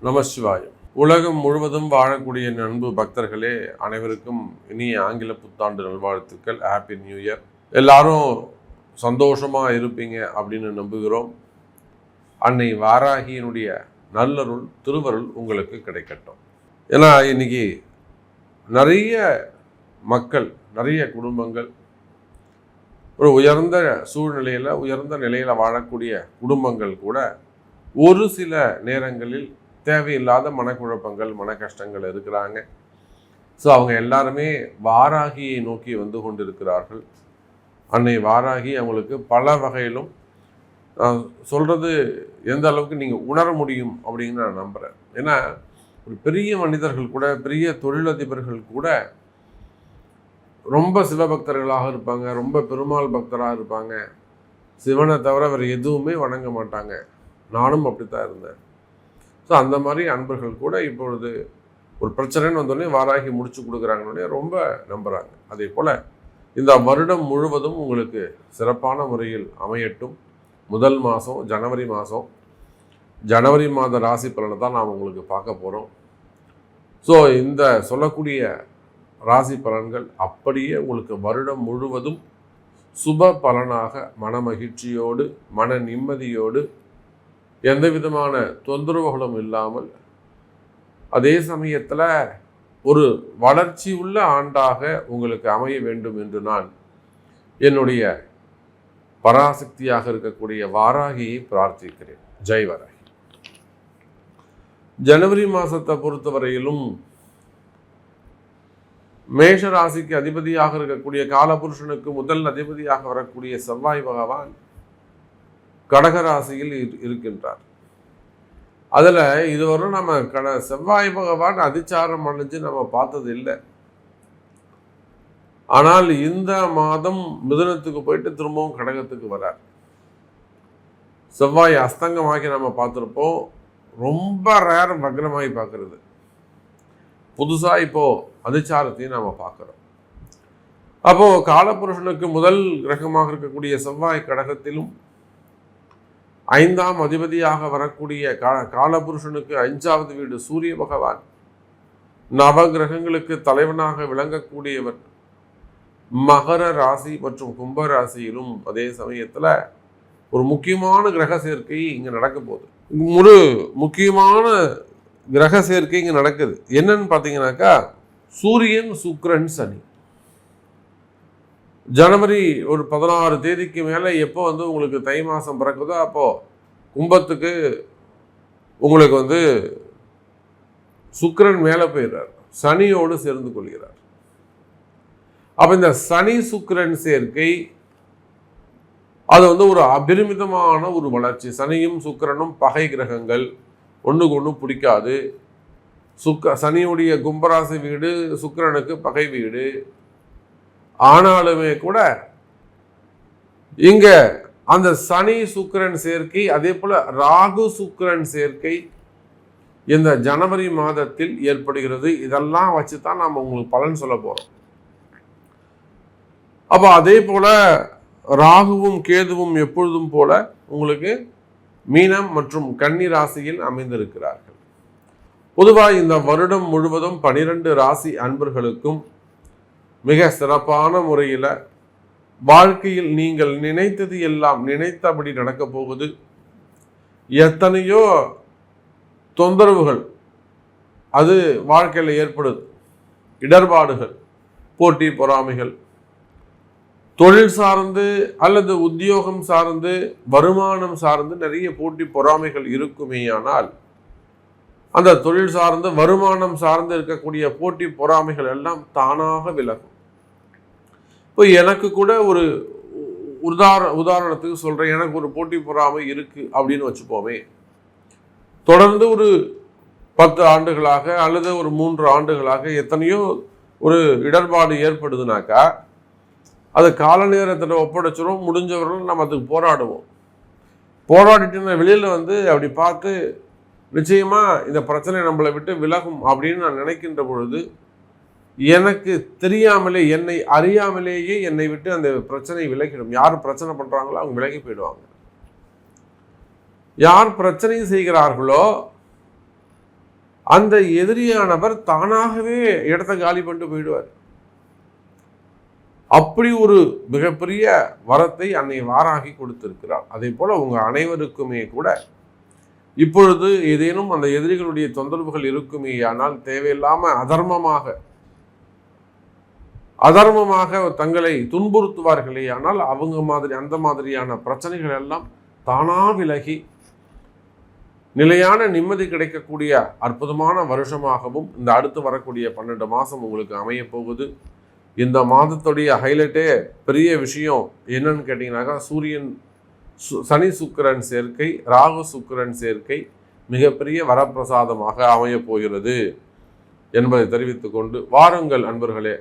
நமசிவாயம். உலகம் முழுவதும் வாழக்கூடிய அன்பு பக்தர்களே, அனைவருக்கும் இனிய ஆங்கில புத்தாண்டு நல்வாழ்த்துக்கள். Happy new year. எல்லாரும் சந்தோஷமா இருப்பீங்க அப்படின்னு நம்புகிறோம். அன்னை வாராகியினுடைய நல்லருள் திருவருள் உங்களுக்கு கிடைக்கட்டும். ஏன்னா இன்னைக்கு நிறைய மக்கள், நிறைய குடும்பங்கள் ஒரு உயர்ந்த சூழ்நிலையில், உயர்ந்த நிலையில் வாழக்கூடிய குடும்பங்கள் கூட ஒரு சில நேரங்களில் தேவையில்லாத மனக்குழப்பங்கள், மன கஷ்டங்கள் இருக்கிறாங்க. ஸோ அவங்க எல்லாருமே வாராகியை நோக்கி வந்து கொண்டிருக்கிறார்கள். அன்னை வாராகி அவங்களுக்கு பல வகையிலும் சொல்கிறது எந்த அளவுக்கு நீங்கள் உணர முடியும் அப்படின்னு நான் நம்புகிறேன். ஏன்னா ஒரு பெரிய மனிதர்கள் கூட, பெரிய தொழிலதிபர்கள் கூட ரொம்ப சிவபக்தர்களாக இருப்பாங்க, ரொம்ப பெருமாள் பக்தராக இருப்பாங்க. சிவனை தவிர வேறு எதுவுமே வணங்க மாட்டாங்க. நானும் அப்படித்தான் இருந்தேன். ஸோ அந்த மாதிரி அன்பர்கள் கூட இப்பொழுது ஒரு பிரச்சனைன்னு வந்தோடனே வாராகி முடிச்சு கொடுக்குறாங்கன்னே ரொம்ப நம்புகிறாங்க. அதே போல் இந்த வருடம் முழுவதும் உங்களுக்கு சிறப்பான முறையில் அமையட்டும். முதல் மாதம் ஜனவரி மாத ராசி பலனை தான் நாம் உங்களுக்கு பார்க்க போகிறோம். ஸோ இந்த சொல்லக்கூடிய ராசி பலன்கள் அப்படியே உங்களுக்கு வருடம் முழுவதும் சுப பலனாக மன மகிழ்ச்சியோடு, மன நிம்மதியோடு, எந்த விதமான தொந்தரவுகளும் இல்லாமல், அதே சமயத்தில் ஒரு வளர்ச்சி உள்ள ஆண்டாக உங்களுக்கு அமைய வேண்டும் என்று நான் என்னுடைய பராசக்தியாக இருக்கக்கூடிய வாராகியை பிரார்த்திக்கிறேன். ஜெய் வாராகி. ஜனவரி மாதத்தை பொறுத்தவரையிலும் மேஷ ராசிக்கு அதிபதியாக இருக்கக்கூடிய காலபுருஷனுக்கு முதல் அதிபதியாக வரக்கூடிய செவ்வாய் பகவான் கடகராசியில் இருக்கின்றார். அதில் இதுவரை நம்ம செவ்வாய் பகவான் அதிச்சாரம் அடைஞ்சு நம்ம பார்த்தது இல்லை. ஆனால் இந்த மாதம் மிதுனத்துக்கு போயிட்டு திரும்பவும் கடகத்துக்கு வரார். செவ்வாய் அஸ்தங்கமாகி நம்ம பார்த்துருப்போம். ரொம்ப ரேர் வக்ரமாகி பார்க்கறது. புதுசாக இப்போது அதிச்சாரத்தையும் நம்ம பார்க்குறோம். அப்போது காலபுருஷனுக்கு முதல் கிரகமாக இருக்கக்கூடிய செவ்வாய் கடகத்திலும், 5ஆம் அதிபதியாக வரக்கூடிய காலபுருஷனுக்கு 5வது வீடு சூரிய பகவான், நவ கிரகங்களுக்கு தலைவனாக விளங்கக்கூடியவர் மகர ராசி மற்றும் கும்ப ராசியிலும் அதே சமயத்தில் ஒரு முக்கியமான கிரக சேர்க்கை இங்கே நடக்க போகுது. ஒரு முக்கியமான கிரக சேர்க்கை இங்கே நடக்குது. என்னன்னு பார்த்தீங்கன்னாக்கா, சூரியன், சுக்கிரன், சனி. ஜனவரி ஒரு 16 தேதிக்கு மேலே எப்போ உங்களுக்கு தை மாதம் பிறக்குதோ அப்போது கும்பத்துக்கு உங்களுக்கு சுக்கிரன் மேலே போயிடுறார், சனியோடு சேர்ந்து கொள்கிறார். அப்போ இந்த சனி சுக்கிரன் சேர்க்கை அது ஒரு அபரிமிதமான ஒரு வளர்ச்சி. சனியும் சுக்கிரனும் பகை கிரகங்கள், ஒன்றுக்கு ஒன்று பிடிக்காது. சனியுடைய கும்பராசி வீடு சுக்கிரனுக்கு பகை வீடு. ஆனாலுமே கூட இங்க அந்த சனி சுக்கிரன் சேர்க்கை, அதே போல ராகு சுக்கிரன் சேர்க்கை இந்த ஜனவரி மாதத்தில் ஏற்படுகிறது. இதெல்லாம் வச்சு தான் நாம் உங்களுக்கு பலன் சொல்ல போறோம். அப்போ அதே போல ராகுவும் கேதுவும் எப்பொழுதும் போல உங்களுக்கு மீனம் மற்றும் கன்னி ராசியில் அமைந்திருக்கிறார்கள். பொதுவாக இந்த வருடம் முழுவதும் 12 ராசி அன்பர்களுக்கும் மிக சிறப்பான முறையில் வாழ்க்கையில் நீங்கள் நினைத்தது எல்லாம் நினைத்தபடி நடக்க போகுது. எத்தனையோ தொந்தரவுகள் அது வாழ்க்கையில் ஏற்படுது. இடர்பாடுகள், போட்டி பொறாமைகள், தொழில் சார்ந்து அல்லது உத்தியோகம் சார்ந்து, வருமானம் சார்ந்து நிறைய போட்டி பொறாமைகள் இருக்குமேயானால், அந்த தொழில் சார்ந்து வருமானம் சார்ந்து இருக்கக்கூடிய போட்டி பொறாமைகள் எல்லாம் தானாக விலகும். இப்போ எனக்கு கூட ஒரு உதாரணத்துக்கு சொல்கிறேன். எனக்கு ஒரு போட்டி பொறாமை இருக்குது அப்படின்னு வச்சுப்போமே. தொடர்ந்து ஒரு 10 ஆண்டுகளாக அல்லது ஒரு 3 ஆண்டுகளாக எத்தனையோ ஒரு இடர்பாடு ஏற்படுதுனாக்கா, அது கால நேரத்தில் ஒப்படைச்சிடும். முடிஞ்சவர்களும் நம்ம அதுக்கு போராடுவோம். போராடிட்டு வெளியில் அப்படி பார்த்து நிச்சயமாக இந்த பிரச்சனை நம்மளை விட்டு விலகும் அப்படின்னு நான் நினைக்கின்ற பொழுது, எனக்கு தெரியாமலே, என்னை அறியாமலேயே என்னை விட்டு அந்த பிரச்சனை விலகிடும். யார் பிரச்சனை பண்ணுறாங்களோ அவங்க விலகி போயிடுவாங்க. யார் பிரச்சனை செய்கிறார்களோ அந்த எதிரியானவர் தானாகவே இடத்த காலி பண்ணிட்டு போயிடுவார். அப்படி ஒரு மிகப்பெரிய வரத்தை அன்னை வாராகி கொடுத்திருக்கிறார். அதே போல உங்க அனைவருக்குமே கூட இப்பொழுது ஏதேனும் அந்த எதிரிகளுடைய தொந்தரவுகள் இருக்குமே, ஆனால் தேவையில்லாம அதர்மமாக தங்களை துன்புறுத்துவார்களே, ஆனால் அவங்க அந்த மாதிரியான பிரச்சனைகள் எல்லாம் தானா விலகி நிலையான நிம்மதி கிடைக்கக்கூடிய அற்புதமான வருஷமாகவும் இந்த அடுத்து வரக்கூடிய 12 மாதம் உங்களுக்கு அமைய போகுது. இந்த மாதத்துடைய ஹைலைட்டே பெரிய விஷயம் என்னன்னு கேட்டிங்கனாக்கா, சனி சுக்கிரன் சேர்க்கை, ராகு சுக்கிரன் சேர்க்கை மிகப்பெரிய வரப்பிரசாதமாக அமைய போகிறது என்பதை தெரிவித்துக் கொண்டு வாருங்கள் அன்பர்களே,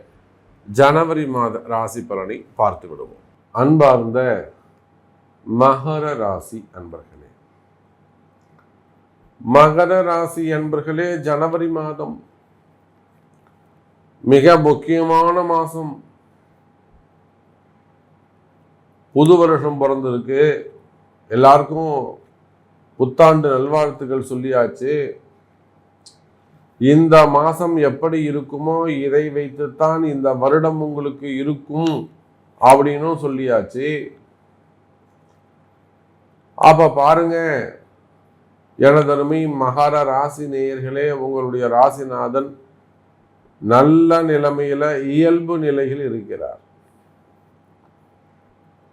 ஜனவரி மாத ராசி பலனை பார்த்து விடுவோம். அன்பார்ந்த மகர ராசி அன்பர்களே, மகர ராசி அன்பர்களே, ஜனவரி மாதம் மிக முக்கியமான மாசம். புது வருஷம் பிறந்திருக்கு, எல்லாருக்கும் புத்தாண்டு நல்வாழ்த்துக்கள் சொல்லியாச்சு. இந்த மாசம் எப்படி இருக்குமோ இதை வைத்துத்தான் இந்த வருடம் உங்களுக்கு இருக்கும் அப்படின்னும் சொல்லியாச்சு. அப்ப பாருங்க எனதருமை மகர ராசி நேயர்களே, உங்களுடைய ராசிநாதன் நல்ல நிலைமையில இயல்பு நிலையில் இருக்கிறார்.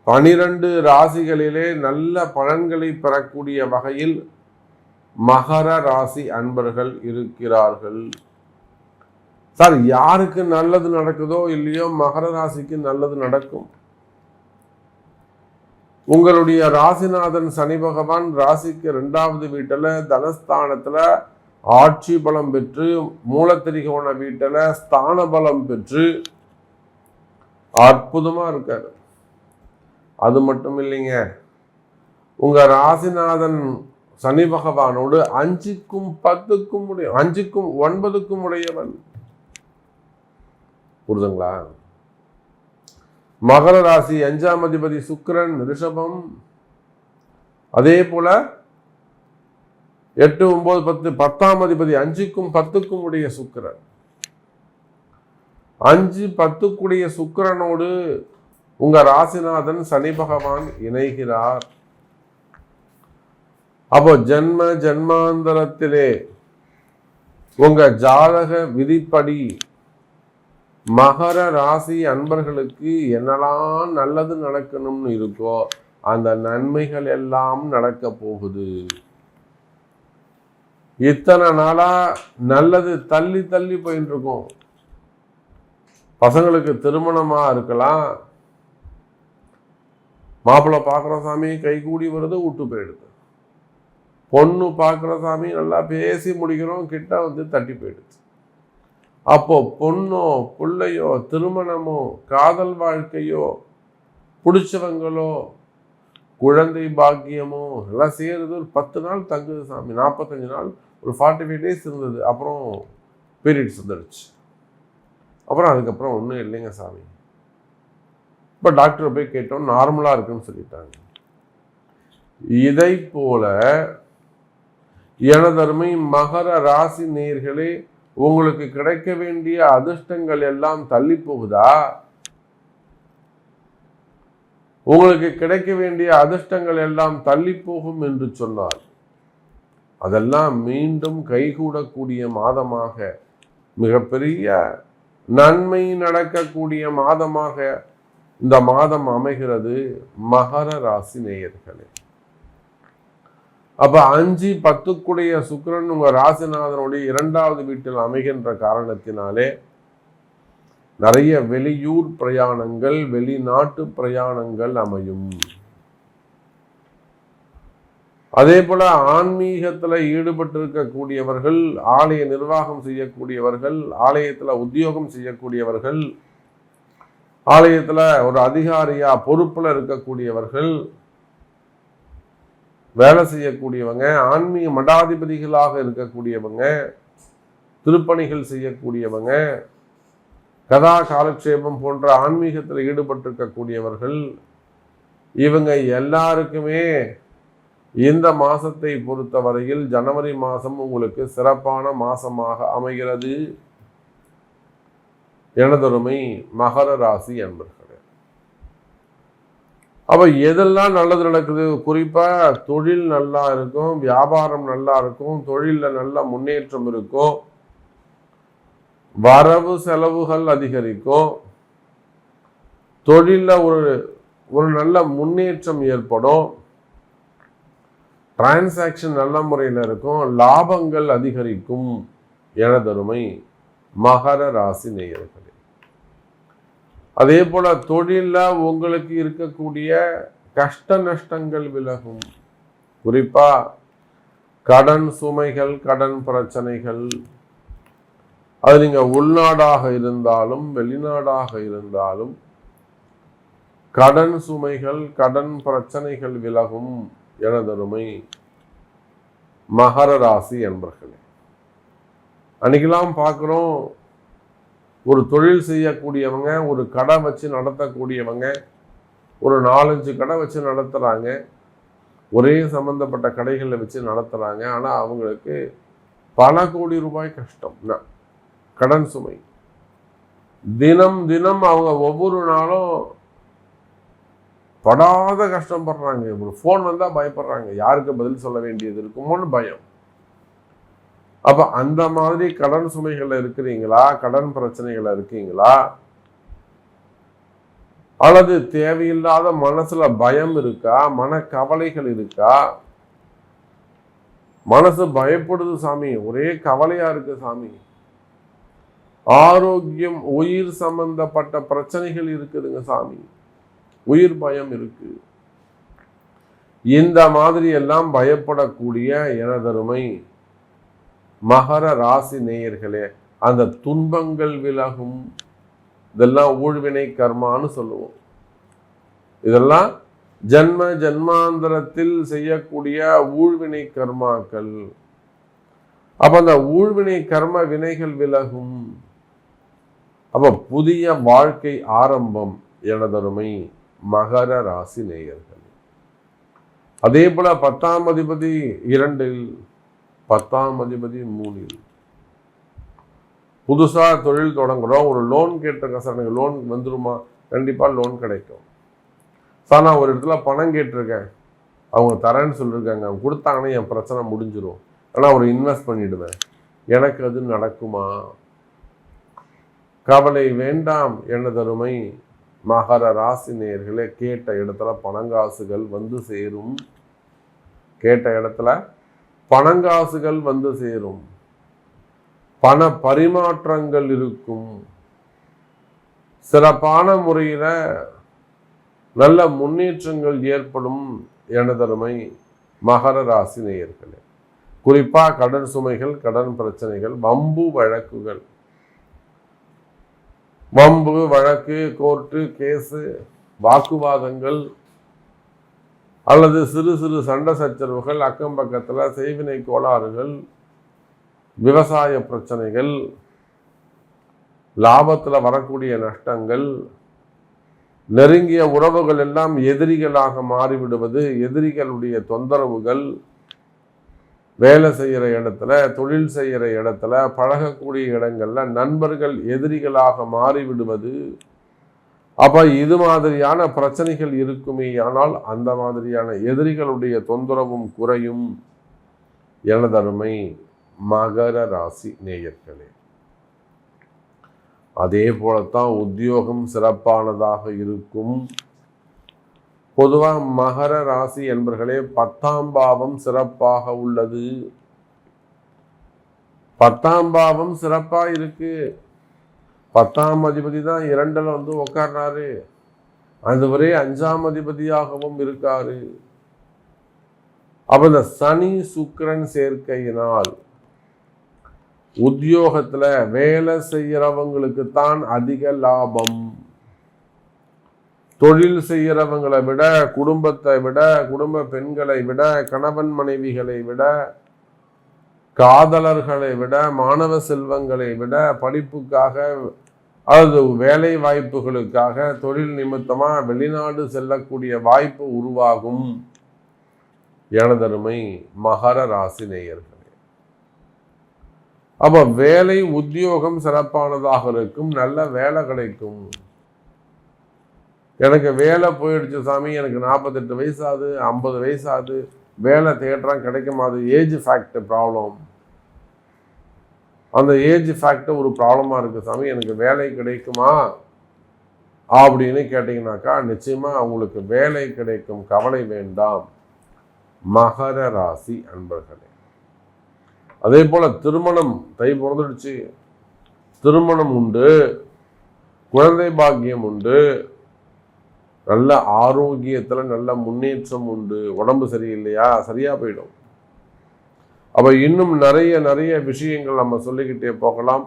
12 ராசிகளிலே நல்ல பலன்களை பெறக்கூடிய வகையில் மகர ராசி அன்பர்கள் இருக்கிறார்கள். சார், யாருக்கு நல்லது நடக்குதோ இல்லையோ மகர ராசிக்கு நல்லது நடக்கும். உங்களுடைய ராசிநாதன் சனி பகவான் ராசிக்கு 2வது வீட்டுல தனஸ்தானத்துல ஆட்சி பலம் பெற்று, மூலத்திரிகோண வீட்டுல ஸ்தான பலம் பெற்று அற்புதமா இருக்காரு. அது மட்டும் இல்லைங்க, உங்க ராசிநாதன் சனி பகவானோடு 5க்கும் 10க்கும் 5க்கும் 9க்கும் உடையவன். புரிதுங்களா? மகர ராசி 5ஆம் அதிபதி சுக்கிரன் ரிஷபம், அதே போல 8, 9, 10 10ஆம் அதிபதி 5க்கும் 10க்கும் உடைய சுக்கிரன். 5, 10க்குடைய சுக்கிரனோடு உங்க ராசிநாதன் சனி பகவான் இணைகிறார். அப்போ ஜென்மாந்தரத்திலே உங்க ஜாதக விதிப்படி மகர ராசி அன்பர்களுக்கு என்னெல்லாம் நல்லது நடக்கணும்னு இருக்கோ அந்த நன்மைகள் எல்லாம் நடக்க போகுது. இத்தனை நாளா நல்லது தள்ளி தள்ளி போயிட்டு இருக்கும். பசங்களுக்கு திருமணமா இருக்கலாம், மாப்பிள்ளை பார்க்குற சாமி கை கூடி வருது, விட்டு போயிடுது. பொண்ணு பார்க்குற சாமி நல்லா பேசி முடிக்கிறோம், கிட்ட வந்து தட்டி போயிடுது. அப்போ பொண்ணோ பிள்ளையோ திருமணமோ காதல் வாழ்க்கையோ பிடிச்சவங்களோ குழந்தை பாக்கியமோ எல்லாம் செய்யறது ஒரு 10 நாள் தங்குது சாமி, 45 நாள், ஒரு 45 days இருந்தது, அப்புறம் பீரியட்ஸ் வந்துடுச்சு. அப்புறம் அதுக்கப்புறம் ஒன்றும் இல்லைங்க சாமி. இப்போ டாக்டரை போய் கேட்டோம், நார்மலா இருக்குன்னு சொல்லிட்டாங்க. இதை போல எனதருமை மகர ராசி நேயர்களே, உங்களுக்கு கிடைக்க வேண்டிய அதிர்ஷ்டங்கள் எல்லாம் தள்ளி போகுதா? உங்களுக்கு கிடைக்க வேண்டிய அதிர்ஷ்டங்கள் எல்லாம் தள்ளி போகும் என்று சொன்னால் அதெல்லாம் மீண்டும் கைகூடக்கூடிய மாதமாக, மிகப்பெரிய நன்மை நடக்கக்கூடிய மாதமாக இந்த மாதம் அமைகிறது மகர ராசி நேயர்களே. அப்ப 5, 10க்குடைய சுக்கிரன் உங்க ராசிநாதனுடைய 2வது வீட்டில் அமைகின்ற காரணத்தினாலே நிறைய வெளியூர் பிரயாணங்கள், வெளிநாட்டு பிரயாணங்கள் அமையும். அதே போல ஆன்மீகத்துல ஈடுபட்டிருக்கக்கூடியவர்கள், ஆலய நிர்வாகம் செய்யக்கூடியவர்கள், ஆலயத்துல உத்தியோகம் செய்யக்கூடியவர்கள், ஆலயத்துல ஒரு அதிகாரியா பொறுப்புல இருக்கக்கூடியவர்கள், வேலை செய்யக்கூடியவங்க, ஆன்மீக மடாதிபதிகளாக இருக்கக்கூடியவங்க, திருப்பணிகள் செய்யக்கூடியவங்க, கதா காலக்ஷேபம் போன்ற ஆன்மீகத்தில் ஈடுபட்டிருக்கக்கூடியவர்கள், இவங்க எல்லாருக்குமே இந்த மாசத்தை பொறுத்தவரையில் ஜனவரி மாதம் உங்களுக்கு சிறப்பான மாசமாக அமைகிறது. எனதொருமை மகர ராசி என்பர்களே, அப்ப எதெல்லாம் நல்லது நடக்குது? குறிப்பா தொழில் நல்லா இருக்கும், வியாபாரம் நல்லா இருக்கும், தொழில நல்ல முன்னேற்றம் இருக்கும், வரவு செலவுகள் அதிகரிக்கும், தொழில ஒரு நல்ல முன்னேற்றம் ஏற்படும், டிரான்சாக்ஷன் நல்ல முறையில் இருக்கும், லாபங்கள் அதிகரிக்கும். எனதருமை மகர ராசி நேயர்களே, அதே போல தொழில உங்களுக்கு இருக்கக்கூடிய கஷ்ட நஷ்டங்கள் விலகும். குறிப்பா கடன் சுமைகள், கடன் பிரச்சனைகள், அது நீங்க உள்நாடாக இருந்தாலும் வெளிநாடாக இருந்தாலும் கடன் சுமைகள், கடன் பிரச்சனைகள் விலகும். எனதருமை மகர ராசி என்பர்களே, அன்னைக்கெல்லாம் பார்க்குறோம், ஒரு தொழில் செய்யக்கூடியவங்க, ஒரு கடை வச்சு நடத்தக்கூடியவங்க, ஒரு 4-5 கடை வச்சு நடத்துகிறாங்க, ஒரே சம்பந்தப்பட்ட கடைகளை வச்சு நடத்துகிறாங்க. ஆனால் அவங்களுக்கு பல கோடி ரூபாய் கஷ்டம், கடன் சுமை. தினம் தினம் அவங்க ஒவ்வொரு நாளும் படாத கஷ்டப்படுறாங்க. ஒரு ஃபோன் வந்தால் பயப்படுறாங்க, யாருக்கு பதில் சொல்ல வேண்டியது இருக்குமோன்னு பயம். அப்போ அந்த மாதிரி கடன் சுமைகளில் இருக்கிறீங்களா? கடன் பிரச்சனைகள் இருக்கீங்களா? அல்லது தேவையில்லாத மனசுல பயம் இருக்கா? மனக்கவலைகள் இருக்கா? மனசு பயப்படுது சாமி, ஒரே கவலையா இருக்கு சாமி, ஆரோக்கியம், உயிர் சம்பந்தப்பட்ட பிரச்சனைகள் இருக்குதுங்க சாமி, உயிர் பயம் இருக்கு. இந்த மாதிரி எல்லாம் பயப்படக்கூடிய எனதருமை மகர ராசி நேயர்களே, அந்த துன்பங்கள் விலகும். இதெல்லாம் ஊழ்வினை கர்மான்னு சொல்லுவோம். இதெல்லாம் ஜன்ம ஜன்மாந்தரத்தில் செய்யக்கூடிய ஊழ்வினை கர்மாக்கள். அப்ப அந்த ஊழ்வினை கர்ம வினைகள் விலகும். அப்ப புதிய வாழ்க்கை ஆரம்பம். எனதருமை மகர ராசி நேயர்கள், அதே போல 10ஆம் அதிபதி 2, 10ஆம் அதிபதி 3. புதுசா தொழில் தொடங்குறோம், ஒரு லோன் கேட்டிருக்கேன் சார், எனக்கு லோன் வந்துருமா? கண்டிப்பா லோன் கிடைக்கும் சார். நான் ஒரு இடத்துல பணம் கேட்டிருக்கேன், அவங்க தரேன்னு சொல்லியிருக்காங்க, அவங்க கொடுத்தாங்கன்னா என் பிரச்சனை முடிஞ்சிடும், ஆனால் ஒரு இன்வெஸ்ட் பண்ணிடுவேன், எனக்கு அது நடக்குமா? கவலை வேண்டாம் எனதருமை மகர ராசி நேயர்களே, கேட்ட இடத்துல பணங்காசுகள் வந்து சேரும். கேட்ட இடத்துல பணங்காசுகள் வந்து சேரும், பண பரிமாற்றங்கள் இருக்கும், சிறப்பான முறையில நல்ல முன்னேற்றங்கள் ஏற்படும். எனதருமை மகர ராசி நேயர்களே, குறிப்பா கடன் சுமைகள், கடன் பிரச்சனைகள், வம்பு வழக்குகள், வம்பு வழக்கு, கோர்ட்டு கேஸு, வாக்குவாதங்கள், அல்லது சிறு சிறு சண்டை சச்சரவுகள், அக்கம் பக்கத்தில் செய்வினை கோளாறுகள், விவசாய பிரச்சனைகள், லாபத்தில் வரக்கூடிய நஷ்டங்கள், நெருங்கிய உறவுகள் எல்லாம் எதிரிகளாக மாறிவிடுவது, எதிரிகளுடைய தொந்தரவுகள், வேலை செய்கிற இடத்துல, தொழில் செய்கிற இடத்துல, பழகக்கூடிய இடங்கள்ல நண்பர்கள் எதிரிகளாக மாறிவிடுவது. அப்ப இது மாதிரியான பிரச்சனைகள் இருக்குமே, ஆனால் அந்த மாதிரியான எதிரிகளுடைய தொந்தரவும் குறையும். எனதருமை மகர ராசி நேயர்களே, அதே போலத்தான் உத்தியோகம் சிறப்பானதாக இருக்கும். பொதுவாக மகர ராசி என்பர்களே, 10ஆம் பாவம் சிறப்பாக உள்ளது. 10ஆம் பாவம் சிறப்பா இருக்கு. 10ஆம் அதிபதி தான் 2ல் வந்து உட்கார்றாரு, அதுவரை 5ஆம் அதிபதியாகவும் இருக்காரு. அப்ப இந்த சனி சுக்கிரன் சேர்க்கையினால் உத்தியோகத்துல வேலை செய்யறவங்களுக்கு தான் அதிக லாபம். தொழில் செய்யறவங்களை விட, குடும்பத்தை விட, குடும்ப பெண்களை விட, கணவன் மனைவிகளை விட, காதலர்களை விட, மாணவ செல்வங்களை விட, படிப்புக்காக அல்லது வேலை வாய்ப்புகளுக்காக தொழில் நிமித்தமா வெளிநாடு செல்லக்கூடிய வாய்ப்பு உருவாகும். எனதருமை மகர ராசி நேயர்களே, அப்ப வேலை உத்தியோகம் சிறப்பானதாக இருக்கும், நல்ல வேலை கிடைக்கும். எனக்கு வேலை போயிடுச்சு சாமி, எனக்கு 48 வயசாகுது, 50 வயசாகுது, வேலை தேடுறான் கிடைக்குமாது, ஏஜ் ஃபேக்டர் ப்ராப்ளம். அந்த ஏஜ் ஃபேக்டர் ஒரு ப்ராப்ளமாக இருக்குது சாமி, எனக்கு வேலை கிடைக்குமா அப்படின்னு கேட்டிங்கனாக்கா நிச்சயமாக அவங்களுக்கு வேலை கிடைக்கும், கவலை வேண்டாம் மகர ராசி அன்பர்களே. அதே போல் திருமணம் தை பிறந்துடுச்சு, திருமணம் உண்டு, குழந்தை பாக்கியம் உண்டு, நல்ல ஆரோக்கியத்தில் நல்ல முன்னேற்றம் உண்டு. உடம்பு சரியில்லையா, சரியாக போயிடும். அப்போ இன்னும் நிறைய விஷயங்கள் நம்ம சொல்லிக்கிட்டே போகலாம்.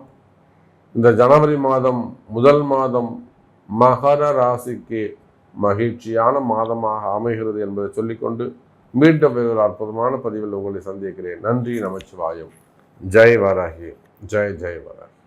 இந்த ஜனவரி மாதம் முதல் மாதம் மகர ராசிக்கு மகிழ்ச்சியான மாதமாக அமைகிறது என்பதை சொல்லிக்கொண்டு மீண்டும் ஒரு அற்புதமான பதிவில் உங்களை சந்திக்கிறேன். நன்றி, நமச்சிவாயம். ஜெய் வராகி, ஜெய் ஜெய் வராகி.